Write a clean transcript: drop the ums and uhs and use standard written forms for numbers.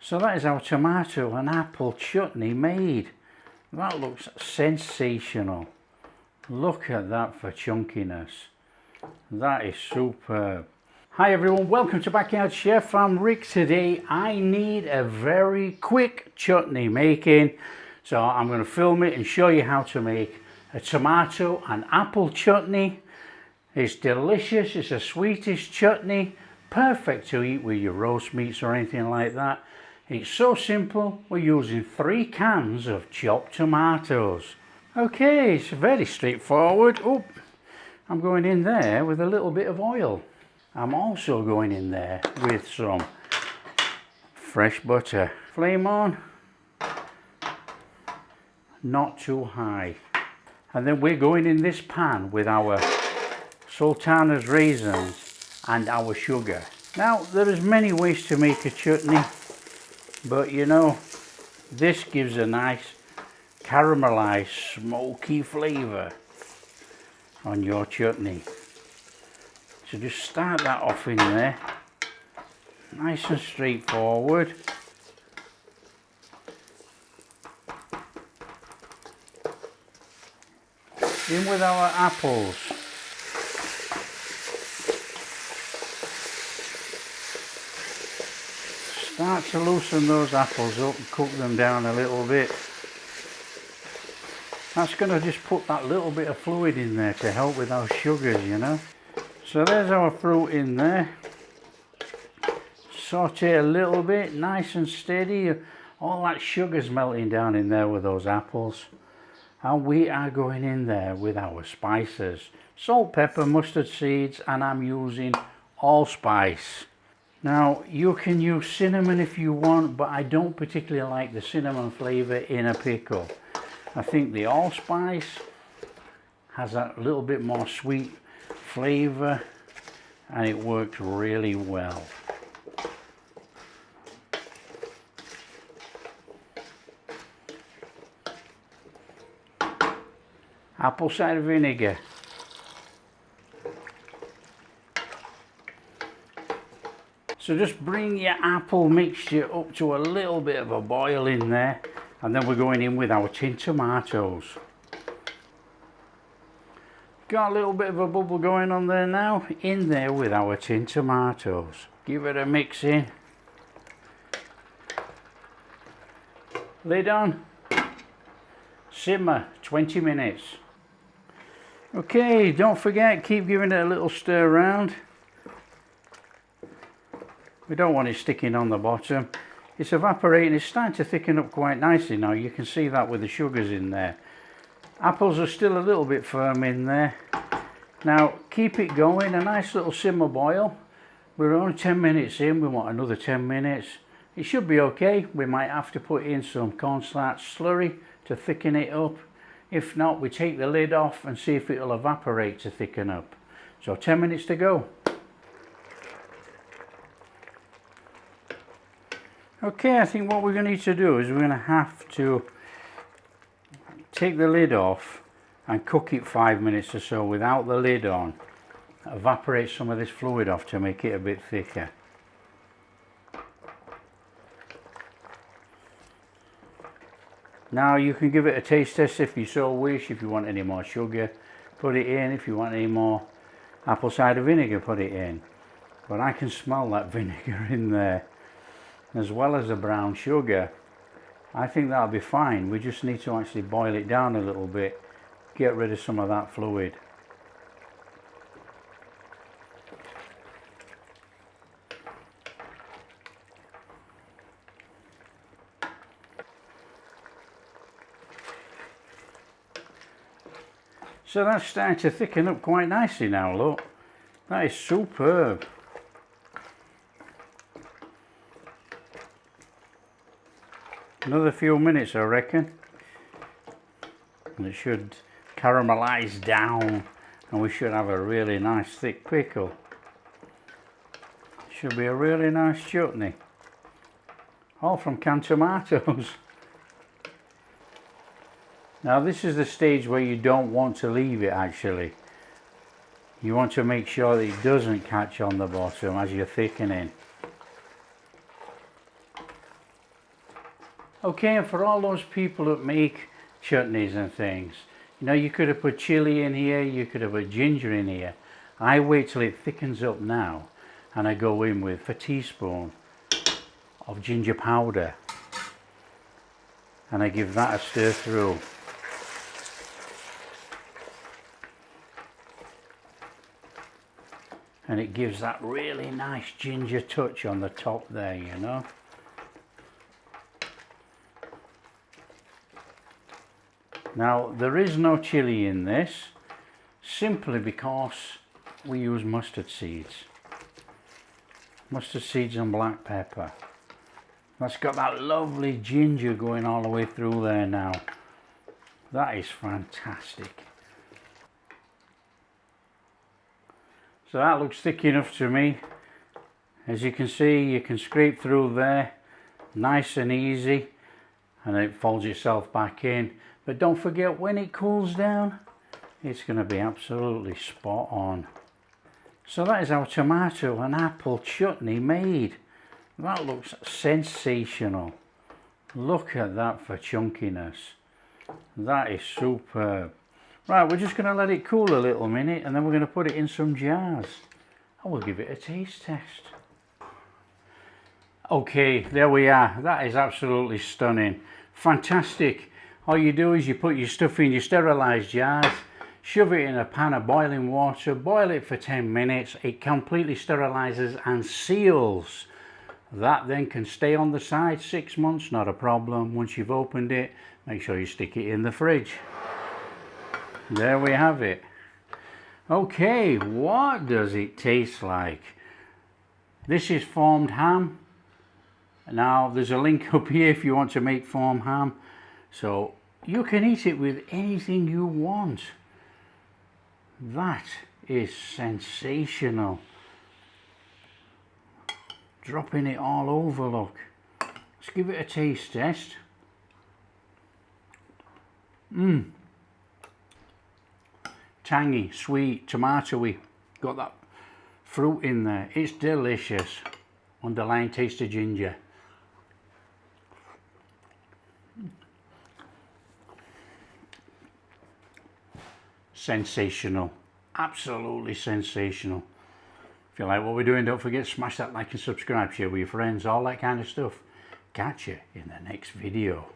So that is our tomato and apple chutney made. That looks sensational. Look at that for chunkiness. That is superb. Hi everyone, welcome to Backyard Chef. I'm Rick. Today I need a very quick chutney making. So I'm going to film it and show you how to make a tomato and apple chutney. It's delicious. It's a sweetish chutney. Perfect to eat with your roast meats or anything like that. It's so simple. We're using 3 cans of chopped tomatoes. Okay, it's very straightforward. Oh, I'm going in there with a little bit of oil. I'm also going in there with some fresh butter. Flame on, not too high. And then we're going in this pan with our sultanas raisins and our sugar. Now, there is many ways to make a chutney, but you know, this gives a nice caramelized, smoky flavor on your chutney. So just start that off in there, nice and straightforward. In with our apples. Start to loosen those apples up and cook them down a little bit. That's going to just put that little bit of fluid in there to help with our sugars, you know. So there's our fruit in there. Saute a little bit, nice and steady. All that sugar's melting down in there with those apples. And we are going in there with our spices. Salt, pepper, mustard seeds, and I'm using allspice. Now, you can use cinnamon if you want, but I don't particularly like the cinnamon flavour in a pickle. I think the allspice has a little bit more sweet flavour and it works really well. Apple cider vinegar. So just bring your apple mixture up to a little bit of a boil in there, and then we're going in with our tin tomatoes. Got a little bit of a bubble going on there now. In there with our tin tomatoes. Give it a mix in. Lid on. Simmer 20 minutes. Okay, don't forget, keep giving it a little stir around. We don't want it sticking on the bottom. It's evaporating, it's starting to thicken up quite nicely now. You can see that with the sugars in there. Apples are still a little bit firm in there. Now keep it going, a nice little simmer boil. We're only 10 minutes in, we want another 10 minutes. It should be okay. We might have to put in some cornstarch slurry to thicken it up. If not, we take the lid off and see if it'll evaporate to thicken up. So 10 minutes to go. Okay, I think what we're going to need to do is we're going to have to take the lid off and cook it 5 minutes or so without the lid on. Evaporate some of this fluid off to make it a bit thicker. Now you can give it a taste test if you so wish. If you want any more sugar, put it in. If you want any more apple cider vinegar, put it in. But I can smell that vinegar in there, as well as the brown sugar. I think that'll be fine. We just need to actually boil it down a little bit, get rid of some of that fluid. So that's starting to thicken up quite nicely now, look. That is superb. Another few minutes, I reckon, and it should caramelize down and we should have a really nice thick pickle. Should be a really nice chutney, all from canned tomatoes. Now this is the stage where you don't want to leave it actually. You want to make sure that it doesn't catch on the bottom as you're thickening. Okay, and for all those people that make chutneys and things, you know, you could have put chili in here, you could have put ginger in here. I wait till it thickens up now, and I go in with a teaspoon of ginger powder, and I give that a stir through. And it gives that really nice ginger touch on the top there, you know. Now, there is no chili in this, simply because we use mustard seeds. Mustard seeds and black pepper. That's got that lovely ginger going all the way through there now. That is fantastic. So that looks thick enough to me. As you can see, you can scrape through there, nice and easy, and it folds itself back in. But don't forget, when it cools down, it's going to be absolutely spot on. So that is our tomato and apple chutney made. That looks sensational. Look at that for chunkiness. That is superb. Right, we're just going to let it cool a little minute, and then we're going to put it in some jars. I will give it a taste test. Okay, there we are. That is absolutely stunning. Fantastic. All you do is you put your stuff in your sterilised jars, shove it in a pan of boiling water, boil it for 10 minutes. It completely sterilises and seals. That then can stay on the side 6 months, not a problem. Once you've opened it, make sure you stick it in the fridge. There we have it. Okay, what does it taste like? This is formed ham. Now, there's a link up here if you want to make formed ham. So, you can eat it with anything you want. That is sensational. Dropping it all over, look. Let's give it a taste test. Tangy, sweet, tomatoey. Got that fruit in there. It's delicious. Underlying taste of ginger. Sensational. Absolutely sensational. If you like what we're doing, don't forget to smash that like and subscribe, share with your friends, all that kind of stuff. Catch you in the next video.